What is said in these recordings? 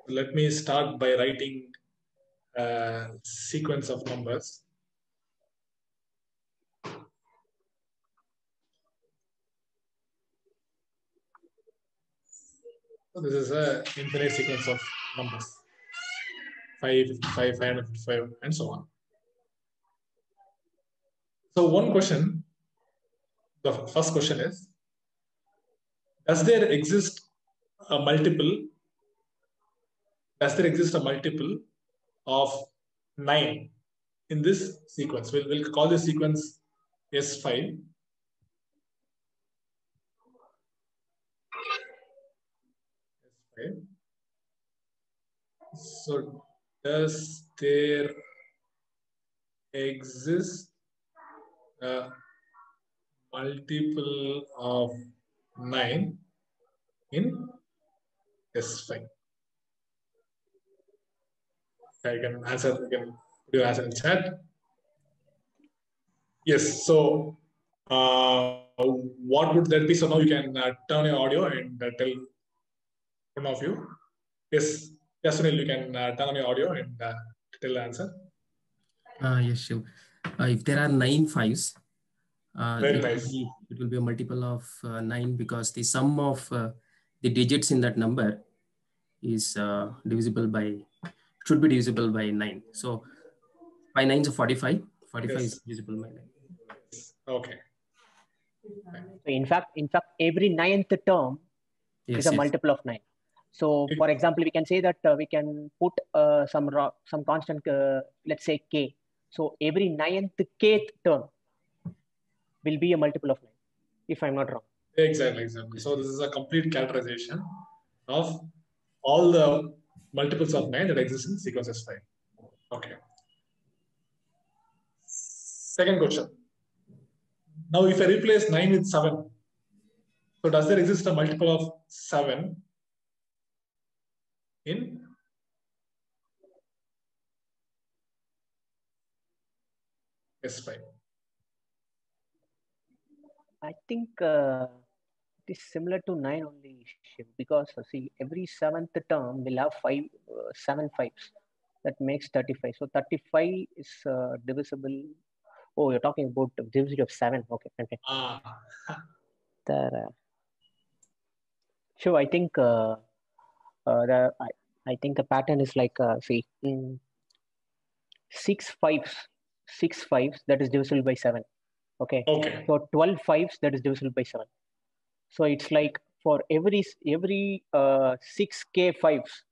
Let me start by writing a sequence of numbers. So this is an infinite sequence of numbers. 555, 555, and so on. So one question, the first question is, does there exist a multiple of 9 in this sequence? We'll call this sequence S5. S5. So does there exist a multiple of 9 in S5? I can answer, you can put your answer in chat. Yes, so what would that be? So now you can turn your audio and tell one of you. Yes, Sunil, you can turn on your audio and tell the answer. Yes, sure. If there are 9 5s, Very nice. It will be a multiple of 9 because the sum of the digits in that number is should be divisible by 9. So 5 9s are 45. 45 is divisible by 9. Okay. So in fact, every 9th term is a multiple of 9. So for example, we can say that we can put some constant, let's say k. So every 9th kth term will be a multiple of 9, if I'm not wrong. Exactly. So this is a complete characterization of all the multiples of 9 that exist in sequence S5. Okay. Second question. Now, if I replace 9 with 7, so does there exist a multiple of 7 in S5? I think it is similar to 9 only, because see, every 7th term will have 7 5s. That makes 35. So 35 is divisible. Oh, you're talking about the divisivity of 7. Okay. Sure, I think I think the pattern is like see, 6 5s that is divisible by 7. Okay. So 12 5s that is divisible by 7. So it's like for every 6k 5s,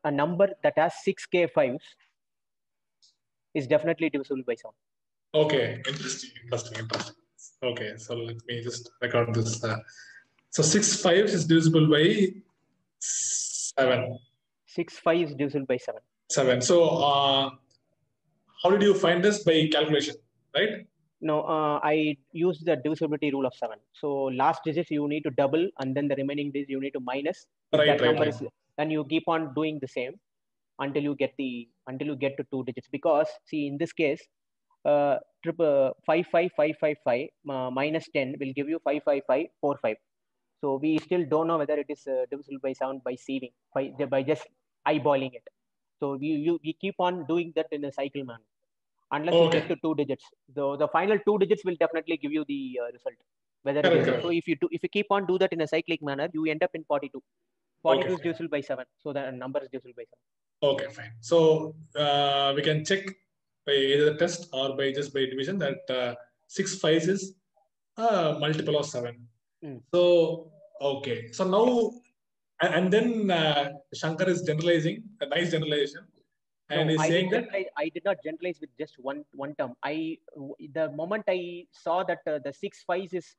a number that has 6k 5s is definitely divisible by 7. Okay, interesting. Okay, so let me just record this. So 6 5s is divisible by 7. 6 5 is divisible by 7. 7. So how did you find this? By calculation, right? No, I used the divisibility rule of 7. So last digits you need to double, and then the remaining digits you need to minus. Right. And you keep on doing the same until you get to 2 digits. Because see, in this case, 55555 minus 10 will give you 55545. So we still don't know whether it is divisible by 7 by sieving, by just eyeballing it. So we keep on doing that in a cycle manner unless you get to 2 digits. The final 2 digits will definitely give you the result. Whether it is, so if you keep on do that in a cyclic manner, you end up in 42. 42 is divisible by 7. So the number is divisible by 7. Okay, fine. So we can check by either test or by division that 6 5s is a multiple of 7. So okay. So now and then Shankar is generalizing a nice generalization, and he's saying that I did not generalize with just one term. The moment I saw that the 6 5s is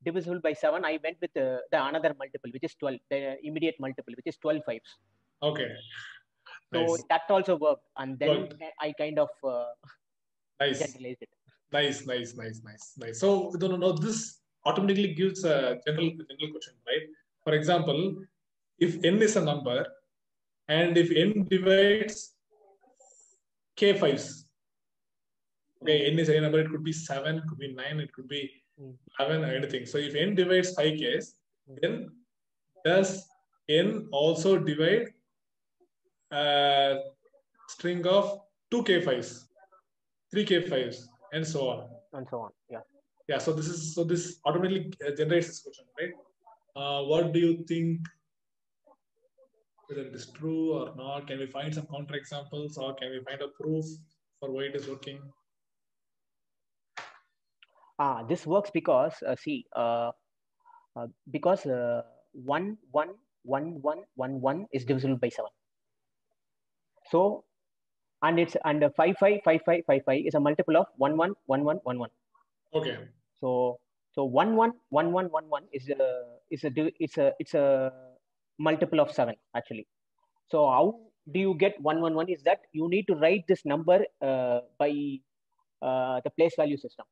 divisible by 7, I went with the another multiple, which is 12, the immediate multiple, which is 12 5s. Okay. So that also worked, and then I kind of generalized it. Nice. So this automatically gives a general question, right? For example, if n is a number, and if n divides k 5s, okay, n is a number, it could be 7, it could be 9, it could be 11, or anything. So if n divides 5k's, then does n also divide a string of 2 K5s, 3 K5s, and so on. And so on. Yeah. Yeah. So this automatically generates this question, right? What do you think? Whether it is true or not? Can we find some counterexamples, or can we find a proof for why it is working? This works because because 1 1 1 1 1 1 is divisible by 7. So and 5 5 5 5 5 5 is a multiple of 1 1 1 1 1 1. Okay. So 1 1 1 1 1 1 it's a multiple of 7 actually. So how do you get 1 1 1? Is that you need to write this number by the place value system.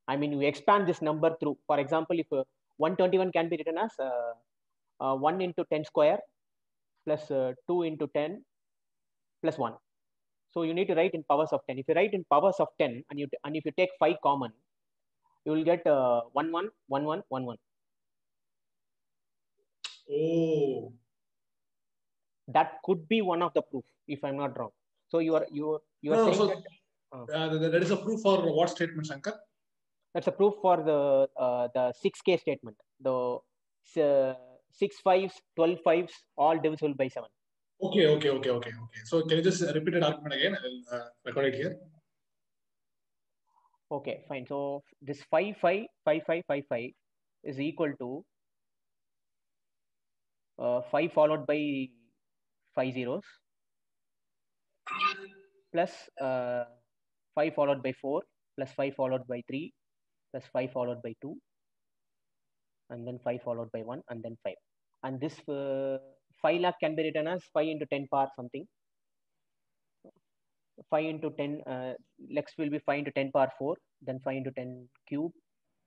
I mean, you expand this number through. For example, if 121 can be written as 1 into 10 square plus 2 into 10 plus 1. So you need to write in powers of 10. If you write in powers of 10 and if you take 5 common, you will get 1 1 1 1 1 1. Oh. That could be one of the proof, if I'm not wrong. So you are saying so that, that is a proof for what statement, Shankar? That's a proof for the 6K statement. The 6 5s, 12 5s, all divisible by 7. Okay. So can you just repeat that argument again? I will record it here. Okay, fine. So this 5 5 5 5 5 5 is equal to 5 followed by 5 zeros plus 5 followed by 4 plus 5 followed by 3 plus 5 followed by 2 and then 5 followed by 1 and then 5. And this 5 lakh can be written as 5 into 10 power something. 5 into 10, next will be 5 into 10 power 4, then 5 into 10 cube,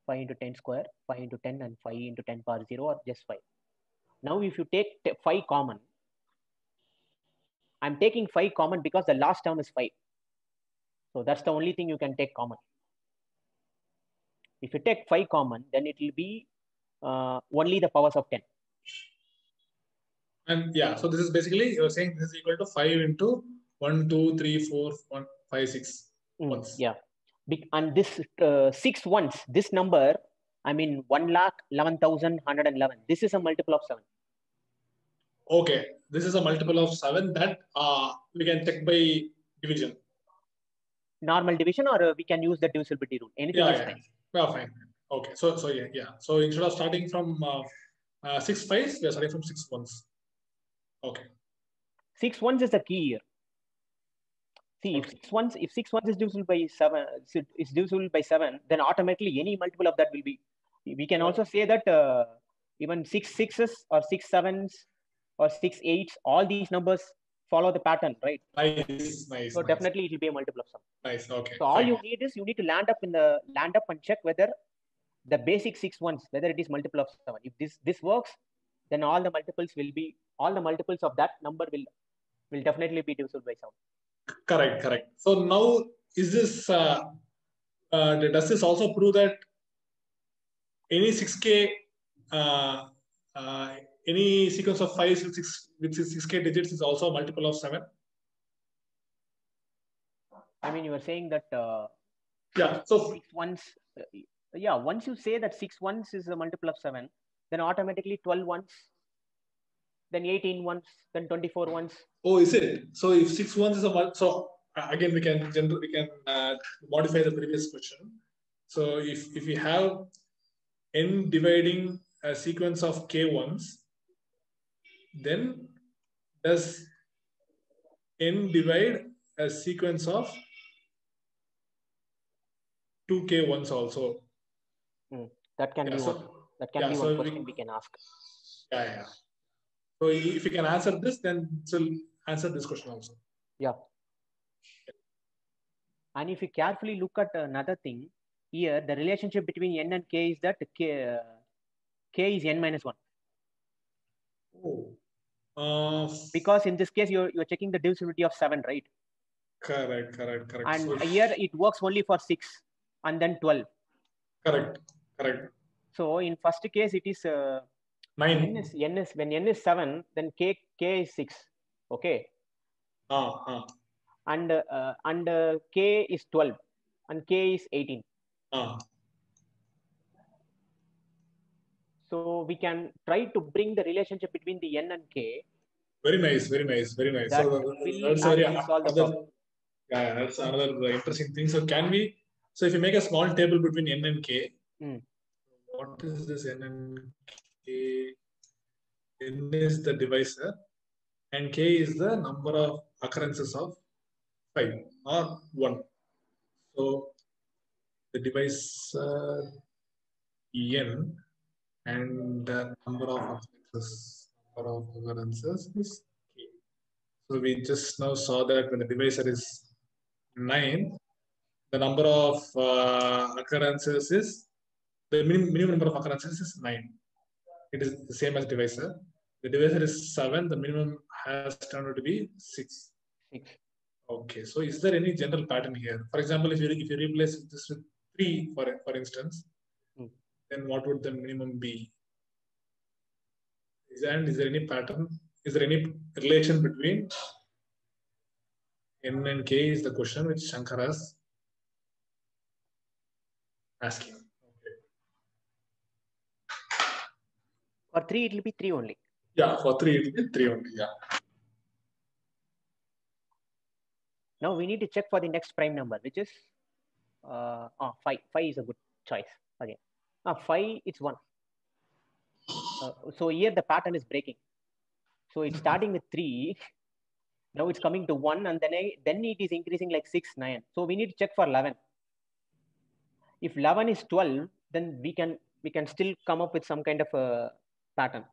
5 into 10 square, 5 into 10 and 5 into 10 power 0 or just 5. Now if you take 5 common, I'm taking 5 common because the last term is 5. So that's the only thing you can take common. If you take 5 common, then it will be only the powers of 10. And yeah, so this is basically, you're saying this is equal to 5 into 1, 2, 3, 4, 1, 5, 6 ones. Yeah. And this 6 ones, this number, I mean 1,11,111. This is a multiple of 7. Okay, this is a multiple of 7 that we can check by division. Normal division, or we can use the divisibility rule. Anything is fine. Yeah, fine. Okay, so yeah. So instead of starting from 6 5s, we are starting from 6 1s. Okay. 6 1s is the key here. See, okay. if 6 1s is divisible by 7, then automatically any multiple of that will be. We can also say that even 6 6s or 6 7s or 6 8s, all these numbers follow the pattern, right? Nice. So definitely it will be a multiple of 7. Nice. Okay. So all you need is you need to land up and check whether the basic 6 1s, whether it is multiple of 7. If this works, then all the multiples of that number will definitely be divisible by 7. Correct. So now, is this does this also prove that any 6K any sequence of 5 with 6K digits is also a multiple of 7? I mean, you were saying that yeah. So 6 1s, once you say that 6 1s is a multiple of 7, then automatically 12 1s, then 18 1s, then 24 1s. Oh, is it? So if 6 1s is a so again we can modify the previous question. So if we have n dividing a sequence of k ones, then does n divide a sequence of 2k ones also? That can be one. That can be one question we can ask. Yeah. So if you can answer this, then it will answer this question also. Yeah. And if you carefully look at another thing, here the relationship between n and k is that k is n minus 1. Oh. Because in this case, you're checking the divisibility of 7, right? Correct. And so here it works only for 6 and then 12. Correct. So in first case, it is 9. When n is 7, then k is 6. Okay. And k is 12 and k is 18. So we can try to bring the relationship between the n and k. Very nice, very nice, very nice. That so will actually solve the problem. Yeah, that's another interesting thing. So can we? So if you make a small table between n and k, what is this n and k? N is the divisor, and k is the number of occurrences of 5 or 1. So the divisor n and the number of occurrences is k. So we just now saw that when the divisor is 9, the number of occurrences is the minimum number of occurrences is 9. It is the same as divisor. The divisor is 7. The minimum has turned out to be 6. Okay. So is there any general pattern here? For example, if you replace this with 3, for instance, then what would the minimum be? Is there any pattern? Is there any relation between n and k? Is the question which Shankar is asking. Okay. For 3, it will be 3 only. Yeah, for 3, it will be 3 only. Yeah. Now we need to check for the next prime number, which is 5. 5 is a good choice again. 5, it's 1. So here the pattern is breaking. So it's starting with 3. Now it's coming to 1, and then it is increasing like 6, 9. So we need to check for 11. If 11 is 12, then we can still come up with some kind of a pattern.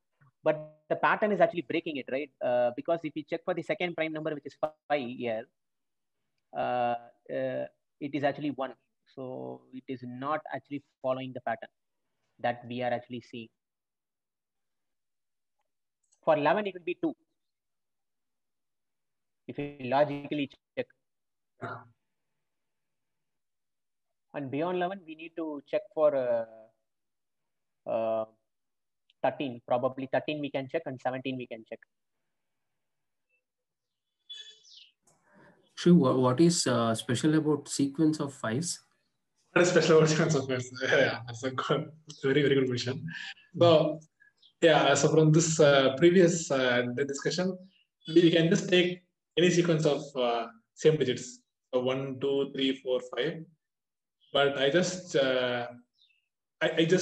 But the pattern is actually breaking it, right? Because if we check for the second prime number, which is 5 here, it is actually 1. So it is not actually following the pattern that we are actually seeing. For 11, it will be 2. If you logically check. And beyond 11, we need to check for 13. Probably 13 we can check, and 17 we can check. Sure. What is special about sequence of 5s? What is special about sequence of 5s? Yeah, that's a good, very, very good question. So, yeah, so from this previous discussion, we can just take any sequence of same digits. So 1, 2, 3, 4, 5. But I just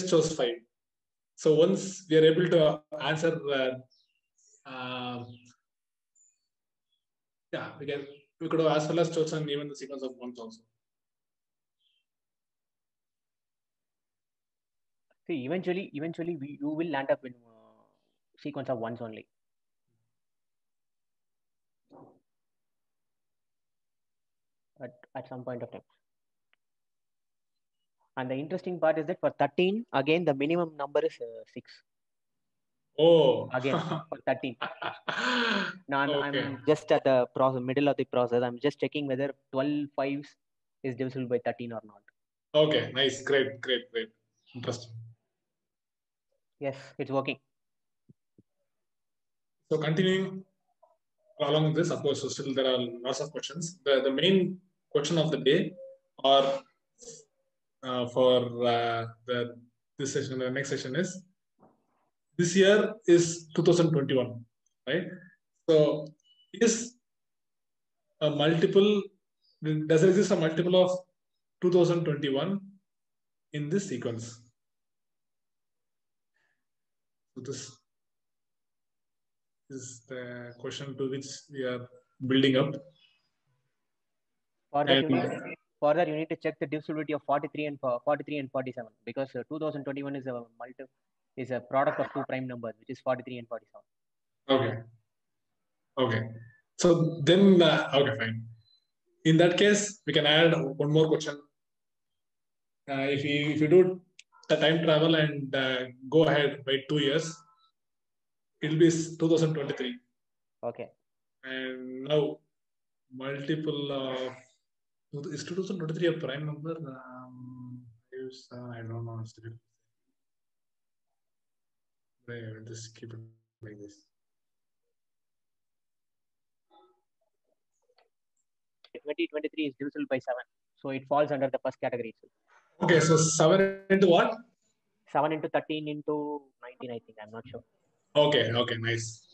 chose 5. So once we are able to answer, we could have as well as chosen even the sequence of 1s also. See, eventually you will land up in sequence of 1s only. At some point of time. And the interesting part is that for 13, again, the minimum number is 6. Oh. Again, for 13. Now, okay. I'm just at the middle of the process. I'm just checking whether 12 5s is divisible by 13 or not. Okay, nice. Great. Interesting. Yes, it's working. So continuing along with this, of course, so still there are lots of questions. The main question of the day, or for this session, the next session is, this year is 2021, right? So is a multiple, does there exist a multiple of 2021 in this sequence? So this is the question to which we are building up. For that, you need to check the divisibility of 43 and 47, because 2021 is a product of 2 prime numbers, which is 43 and 47. Okay. So then, okay, fine. In that case, we can add one more question. If you do the time travel and go ahead by 2 years, it will be 2023. Okay. And now, multiple of, is 2023 a prime number? I don't know. Just keep it like this. 2023 is divisible by 7. So it falls under the first category. Okay, so 7 into what? 7 into 13 into 19, I think. I'm not sure. Okay, nice.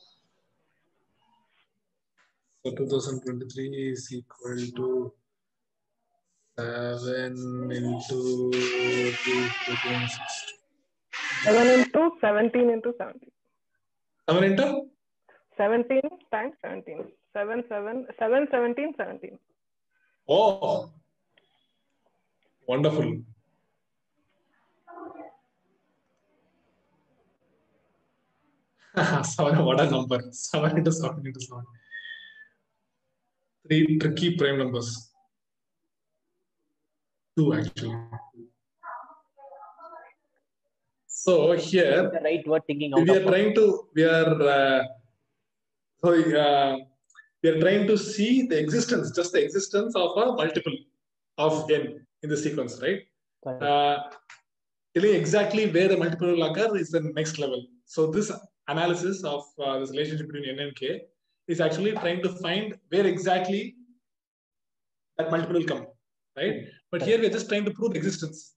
So 2023 is equal to 7 into 7 into 17 into 17. 7 into? 17 times 17. 7, 17, 17. Oh, wonderful. What a number. 7 into 7 into 7. 3 tricky prime numbers. 2 actually. So here, the right word thinking we are trying to see the existence, just the existence of a multiple of n in the sequence, right? Telling exactly where the multiple will occur is the next level. So this analysis of this relationship between n and k is actually trying to find where exactly that multiple will come, right? But here we are just trying to prove existence.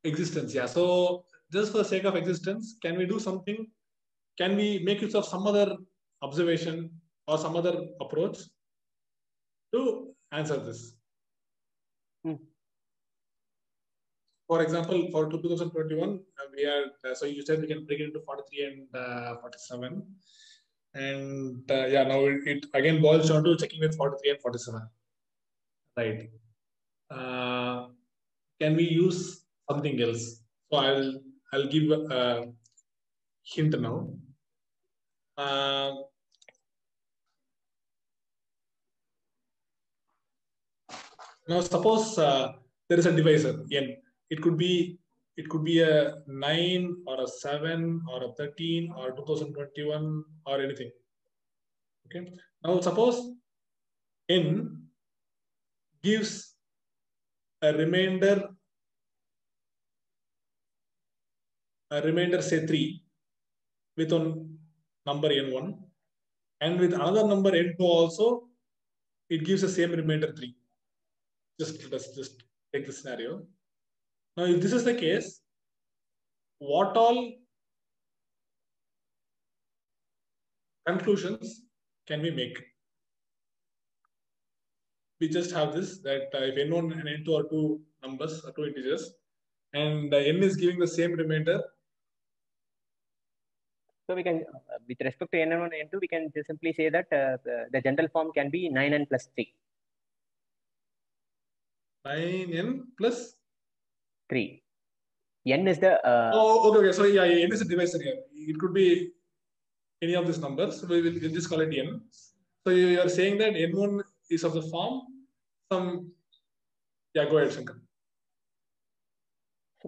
Existence, yeah. So just for the sake of existence, can we do something? Can we make use of some other observation or some other approach to answer this? For example, for 2021, we are so you said we can break it into 43 and 47, and yeah, now it again boils down to checking with 43 and 47, right? Can we use something else? So I'll give a hint now. Now suppose there is a divisor n. It could be a 9 or a 7 or a 13 or 2021 or anything. Okay. Now suppose n gives a remainder say 3 with one number n1, and with another number n2 also it gives the same remainder 3. Let's just take the scenario. Now if this is the case, what all conclusions can we make? We just have this, that if n1 and n2 are two numbers, two integers, and n is giving the same remainder. So we can, with respect to n1 and n2, we can simply say that the general form can be 9n plus 3. 9n plus 3. N is the... okay. So yeah, n is a divisor here. It could be any of these numbers. So we'll just call it n. So you are saying that n1 is of the form some... Yeah, go ahead, Shankar.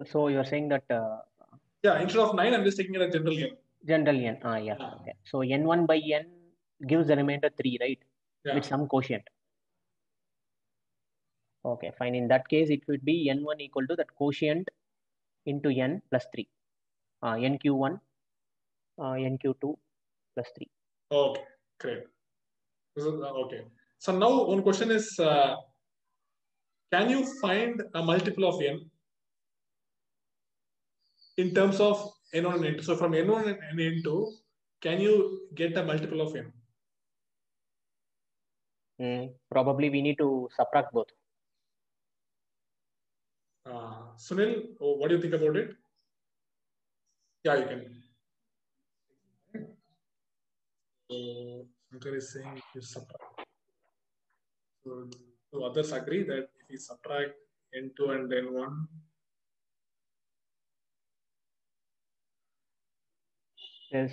So you're saying that... yeah, instead of 9, I'm just taking it as general n. General n, yeah. Okay. So n1 by n gives the remainder 3, right? Yeah. With some quotient. Okay, fine. In that case, it would be n1 equal to that quotient into n plus 3. nq1, nq2 plus 3. Okay, great. Okay. So now one question is, can you find a multiple of n in terms of n1 and n2? So from n1 and n2, can you get a multiple of n? Probably we need to subtract both. Sunil, what do you think about it? Yeah, you can. So Shankar is saying you subtract. So do others agree that if we subtract n2 and n1?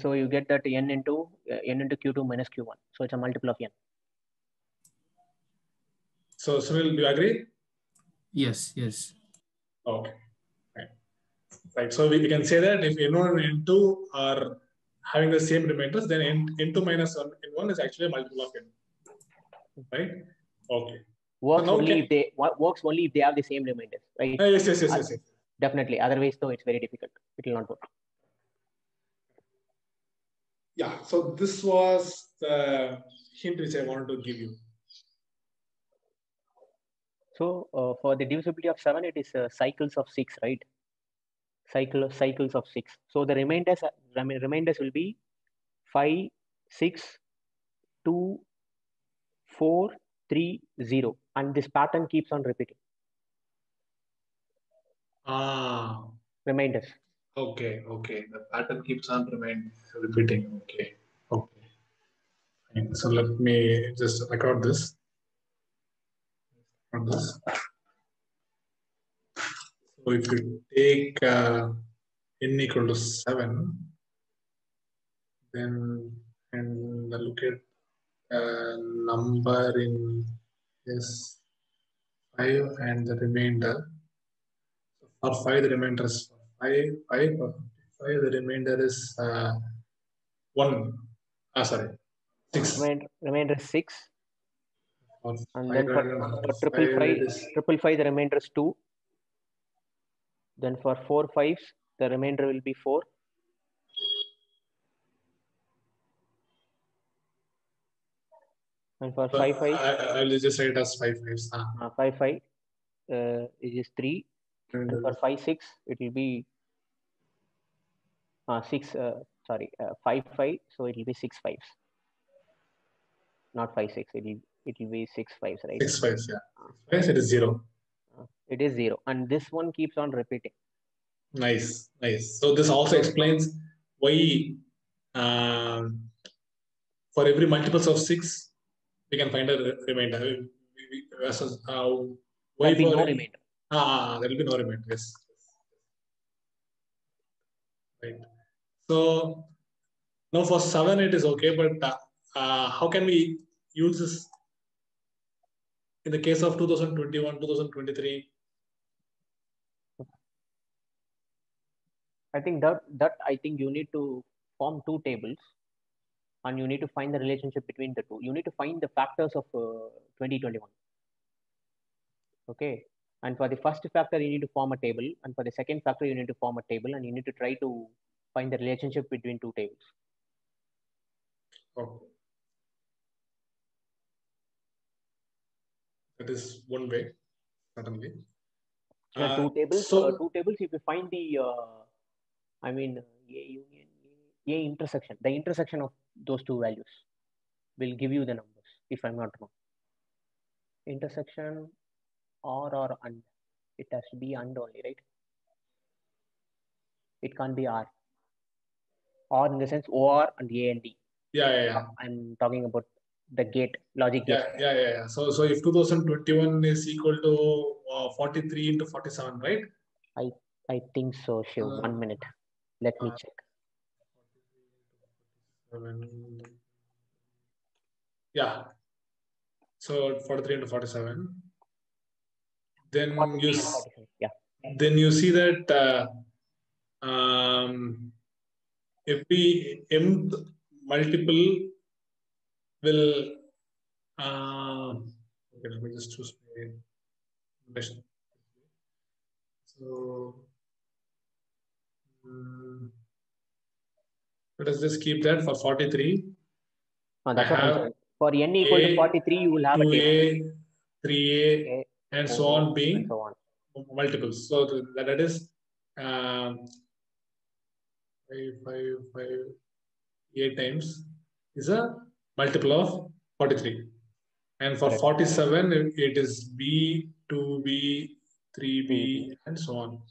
So you get that n into q2 minus q1. So it's a multiple of n. So Sunil, do you agree? Yes. Okay. Right. So we can say that if n1 and n2 are having the same remainders, then n2 minus n1 is actually a multiple of n. Right? Okay. Works only if they have the same remainders, right? Yes. Definitely. Otherwise, though, it's very difficult. It will not work. Yeah, so this was the hint which I wanted to give you. So for the divisibility of 7, it is cycles of 6, right? Cycles of 6. So the remainders will be 5, 6, 2, 4, 3, 0. And this pattern keeps on repeating. Remainders. Okay. The pattern keeps on repeating. Okay. So let me just record this. So if you take n equal to 7, then and look at number in this 5 and the remainder. For 5, the remainder is 5. 5. The remainder is 1. Sorry, 6. Remainder is 6. And then for 555, the remainder is 2. Then for 4 5s, the remainder will be 4. And for 5 5, I will just say it as 5 5s. 5 5 it is 3. And for 5 6, it will be 6. 5 5. So it will be 6 5s. Not 5 6. It will be 6 5s, right? 6 5s, yeah. 6 5s, it is 0. It is 0, and this one keeps on repeating. Nice. So this also explains why for every multiples of 6, we can find a remainder. Why There will be no remainder. There will be no remainder. Yes. Right. So now for 7 it is okay, but how can we use this in the case of 2021, 2023? I think you need to form 2 tables, and you need to find the relationship between the 2. You need to find the factors of 2021. Okay. And for the first factor, you need to form a table. And for the second factor, you need to form a table, and you need to try to find the relationship between 2 tables. Okay. That is one way, certainly. 2 tables. So 2 tables, if you find the, A union, A intersection, the intersection of those 2 values will give you the numbers, if I'm not wrong. Intersection or and. It has to be and only, right? It can't be R. Or in the sense OR and A and D. Yeah. I'm talking about the gate, logic gate. Yeah. So if 2021 is equal to 43 into 47, right? I think so, Shiv. 1 minute. Let me check. Yeah. So 43 into 47. Then then you see that every mth multiple will okay, let me just choose my so let us just keep that for 43. That's what I'm saying. For n equal to 43, you will have 2a, 3a, and so on being multiples. So that is 5, 8 times is a multiple of 43. And for 47, it is b, 2b, 3b, and so on.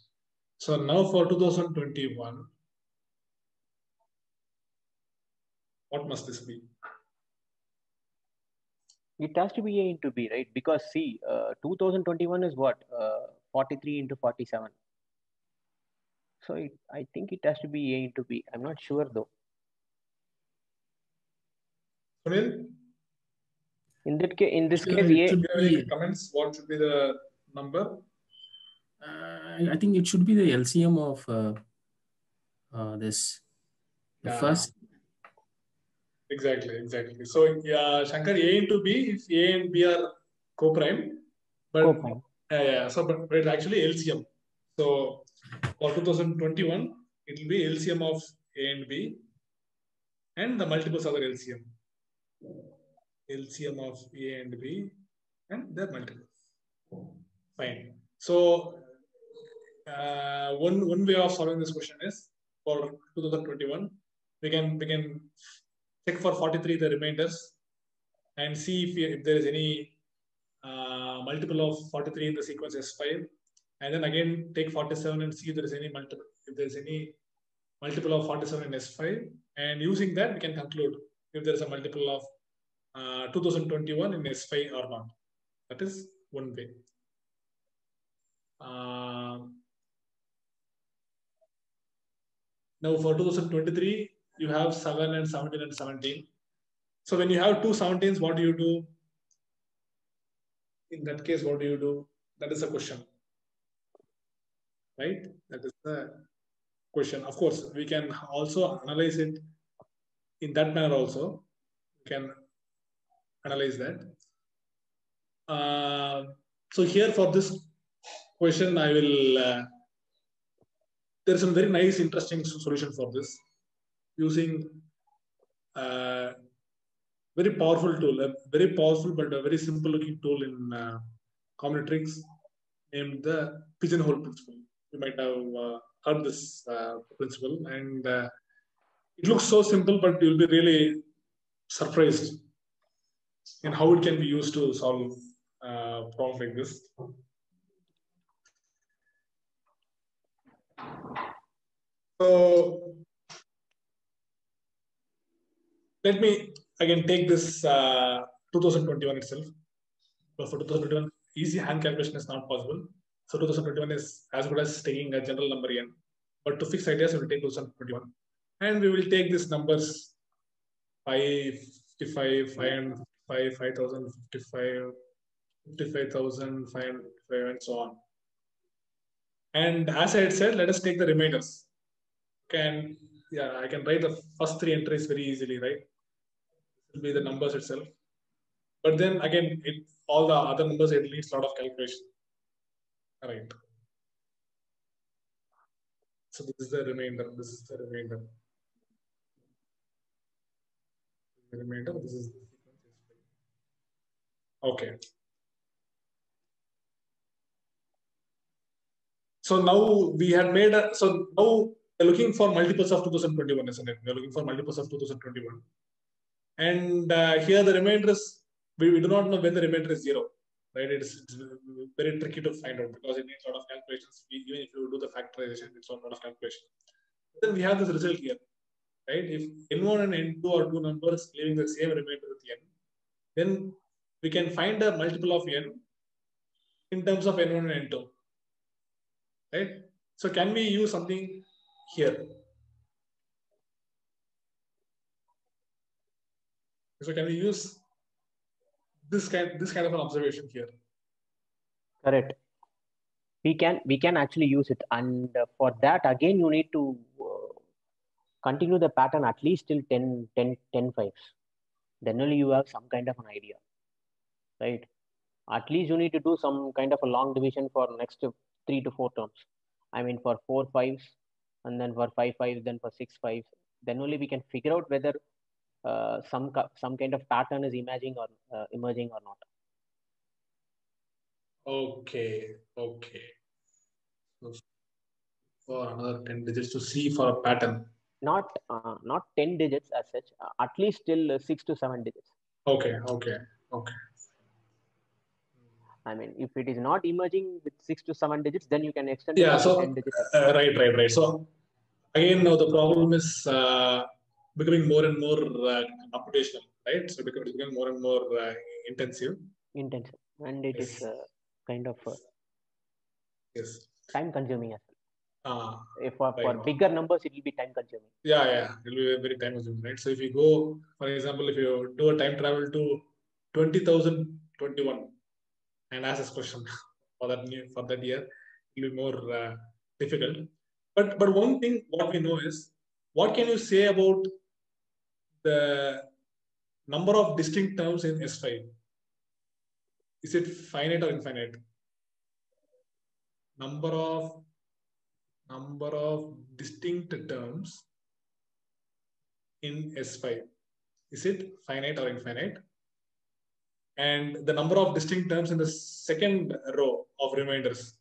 So now for 2021, what must this be? It has to be A into B, right? Because see, 2021 is what? 43 into 47. So I think it has to be A into B. I'm not sure though. Sunil? In this case, A. Comments. What should be the number? I think it should be the LCM of this. The first. Exactly. So Shankar, A into B, if A and B are co-prime, but but it's actually LCM. So for 2021, it will be LCM of A and B, and the multiples of the LCM. LCM of A and B and their multiples. Fine. So one way of solving this question is for 2021, we can check for 43 the remainders and see if there is any multiple of 43 in the sequence S5, and then again take 47 and see if there is any multiple of 47 in S5, and using that we can conclude if there is a multiple of 2021 in S5 or not. That is one way. Now for 2023, you have 7 and 17 and 17. So when you have two 17s, what do you do? In that case, what do you do? That is a question, right? That is the question. Of course, we can also analyze it in that manner also. We can analyze that. So here for this question, I will, there's some very nice, interesting solution for this using very powerful tool, a very powerful but a very simple looking tool in combinatorics named the pigeonhole principle. You might have heard this principle, and it looks so simple, but you'll be really surprised in how it can be used to solve problems like this. So let me again take this 2021 itself. But for 2021, easy hand calculation is not possible. So 2021 is as good as taking a general number n. But to fix ideas, we will take 2021. And we will take these numbers 555, 505, 5055, 55,555, and so on. And as I had said, let us take the remainders. I can write the first three entries very easily, right? It will be the numbers itself. But then again, all the other numbers, it needs a lot of calculation. All right. So this is the remainder. This is the remainder. The remainder. This is the sequence. Okay. So now we had made a. So now we're looking for multiples of 2021, isn't it? We're looking for multiples of 2021. And here the remainder is, we do not know when the remainder is 0, right? It's very tricky to find out because it needs a lot of calculations. Even if you do the factorization, it's a lot of calculation. But then we have this result here, right? If n1 and n2 are two numbers leaving the same remainder with n, then we can find a multiple of n in terms of n1 and n2, right? So can we use something here? So can we use this kind of an observation here? Correct. We can actually use it, and for that again you need to continue the pattern at least till 10 5s. Then only you have some kind of an idea, right? At least you need to do some kind of a long division for next 3 to 4 terms. I mean, for 4 5s, and then for 5 5s, then for 6 5s. Then only we can figure out whether some kind of pattern is emerging or not. Okay. So for another 10 digits to see for a pattern. Not 10 digits as such. At least till 6 to 7 digits. Okay. I mean, if it is not emerging with 6 to 7 digits, then you can extend. Yeah. So 10 digits. Right. So again, now the problem is becoming more and more computational, right? So becoming more and more intensive, and it is kind of yes, time consuming as well. If for bigger numbers, it will be time consuming. Yeah, it will be very time consuming, right? So if you go, for example, if you do a time travel to 20,021 and ask this question for that year, it will be more difficult. But one thing what we know is, what can you say about the number of distinct terms in S5? Is it finite or infinite? Number of distinct terms in S5? Is it finite or infinite? And the number of distinct terms in the second row of remainders.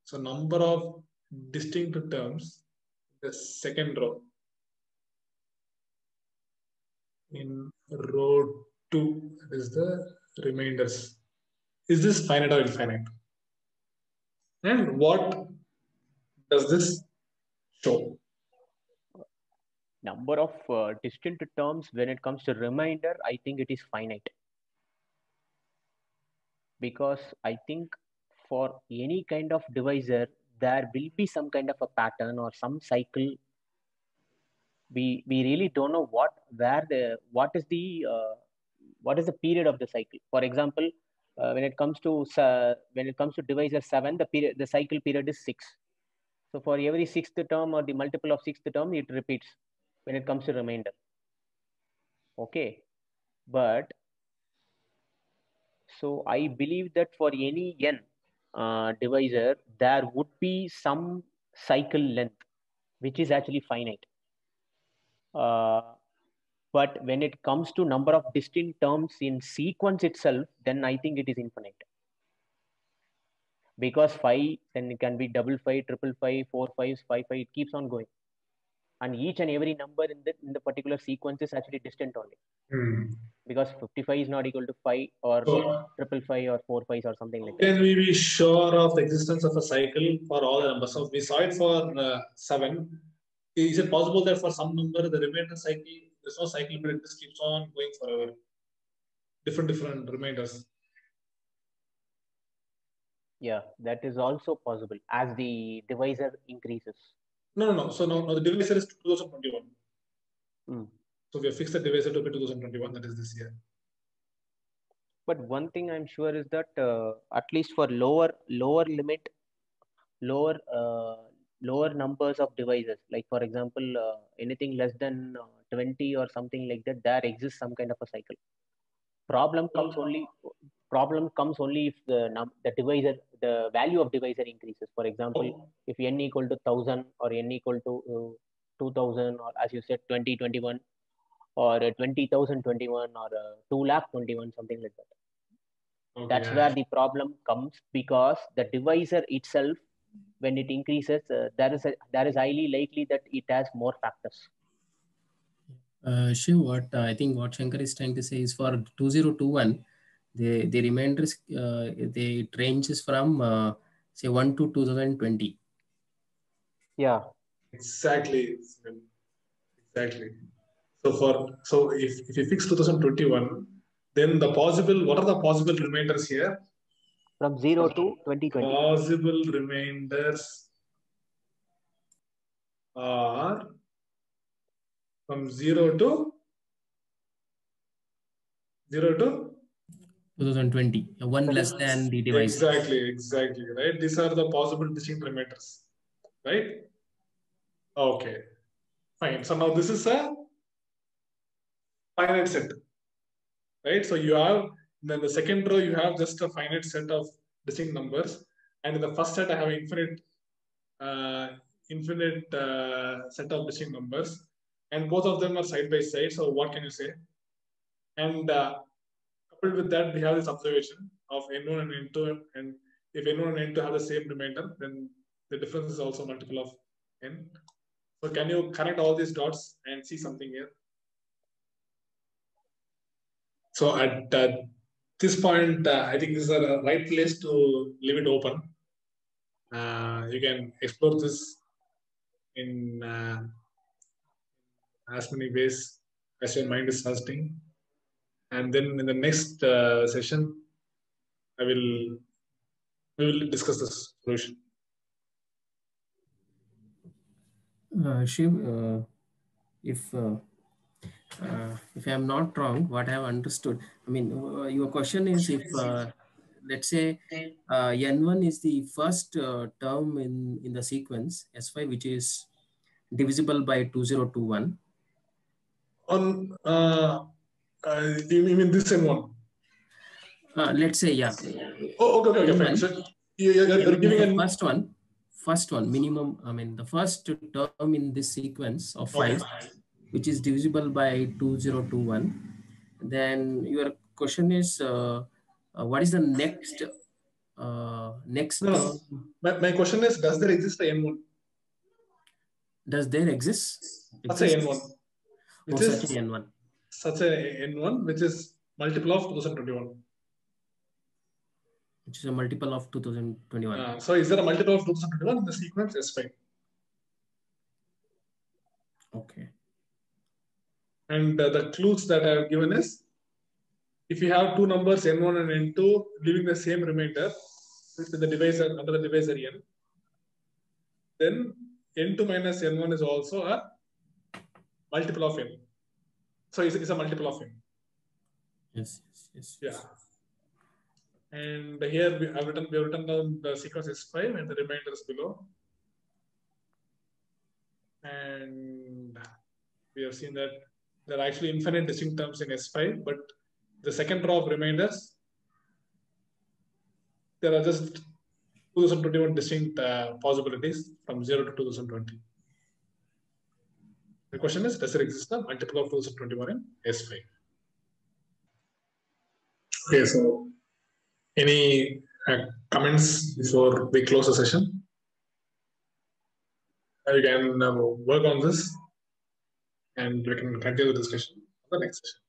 So number of distinct terms in the second row. In row 2 is the remainders. Is this finite or infinite? And what does this show? Number of distinct terms when it comes to remainder, I think it is finite. Because I think for any kind of divisor, there will be some kind of a pattern or some cycle. We really don't know what is the period of the cycle. For example, when it comes to divisor 7, the cycle period is 6. So for every 6th term or the multiple of 6th term, it repeats when it comes to remainder. Okay, but so I believe that for any n divisor, there would be some cycle length, which is actually finite. But when it comes to number of distinct terms in sequence itself, then I think it is infinite. Because 5, then it can be 555, 555, 4 5s, 5 5, it keeps on going. And each and every number in the particular sequence is actually distant only. Because 55 is not equal to 5 or 555 or 4 5s or something like that. Can we be sure of the existence of a cycle for all the numbers? So we saw it for 7. Is it possible that for some number, the remainder cycle, there's no cycle, but it just keeps on going forever? Different remainders. Yeah, that is also possible as the divisor increases. No. So now the divisor is 2021. So we have fixed the divisor to be 2021, that is this year. But one thing I'm sure is that at least for lower limit, lower numbers of divisors, like for example, anything less than 20 or something like that, there exists some kind of a cycle. Problem comes only if the divisor, the value of divisor increases. For example, if n equal to 1000 or n equal to 2000, or as you said 2021 or 20,021 or 2,21,000, something like that. Okay. That's where the problem comes, because the divisor itself, when it increases, there is highly likely that it has more factors. Shiv, I think what Shankar is trying to say is for 2021, the remainders, it ranges from say 1 to 2020. Yeah. Exactly. So if you fix 2021, then what are the possible remainders here? From 0 to 2020. Possible remainders are from 0 to 2020, one less than the divisor. Exactly, right? These are the possible distinct remainders, right? Okay, fine. So now this is a finite set, right? So you have, in the second row, you have just a finite set of distinct numbers. And in the first set, I have infinite set of distinct numbers. And both of them are side by side. So what can you say? And coupled with that, we have this observation of n1 and n2. And if n1 and n2 have the same remainder, then the difference is also multiple of n. So can you connect all these dots and see something here? So at this point, I think this is the right place to leave it open. You can explore this in as many ways as your mind is suggesting. And then in the next session, we will discuss this solution. Shiv, if I'm not wrong, what I have understood, I mean, your question is if, let's say, n1 is the first term in the sequence S5, which is divisible by 2021. You mean this n1? Let's say, yeah. Oh, okay, fine. So you're giving first one minimum. I mean, the first term in this sequence of 5 which is divisible by 2021. Then your question is, what is the next No. My question is, does there exist a N1? Does there exist? Such a N1. Such a N1. Such a N1 which is multiple of 2021. Which is a multiple of 2021. So is there a multiple of 2021 in the sequence S5? Okay. And the clues that I have given is, if you have two numbers N1 and N2 giving the same remainder with the divisor under the divisor N, then N2 minus N1 is also a multiple of N. So it's a multiple of N. Yes. Yeah. And here we have written down the sequence S5 and the remainder is below. And we have seen that there are actually infinite distinct terms in S5, but the second row of remainders, there are just 2021 distinct possibilities from 0 to 2020. The question is, does there exist a multiple of 2021 in S5? Okay, so any comments before we close the session? We can work on this and we can continue the discussion on the next session.